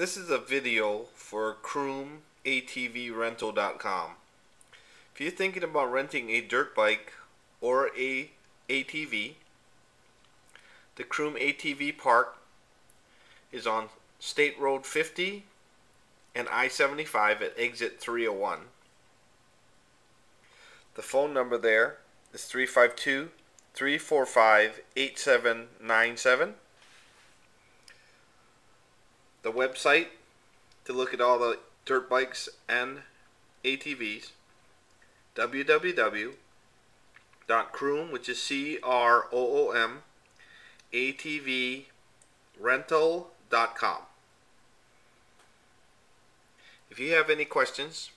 This is a video for CroomATVRental.com. If you're thinking about renting a dirt bike or a ATV, the Croom ATV Park is on State Road 50 and I-75 at exit 301. The phone number there is 352-345-8797. The website to look at all the dirt bikes and ATVs, www.croom, which is CROOM, ATVrental.com. If you have any questions,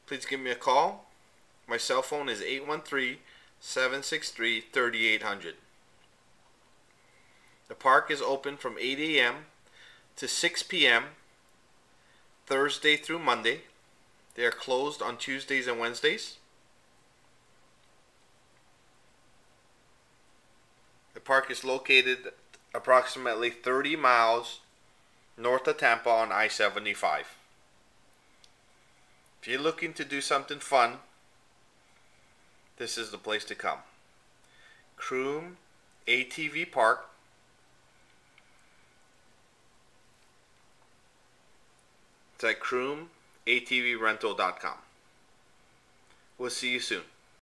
please give me a call. My cell phone is 813-763-3800. The park is open from 8 a.m. to 6 p.m. Thursday through Monday. They are closed on Tuesdays and Wednesdays. The park is located approximately 30 miles north of Tampa on I-75. If you're looking to do something fun, this is the place to come. Croom ATV Park. It's at CroomATVrental.com. We'll see you soon.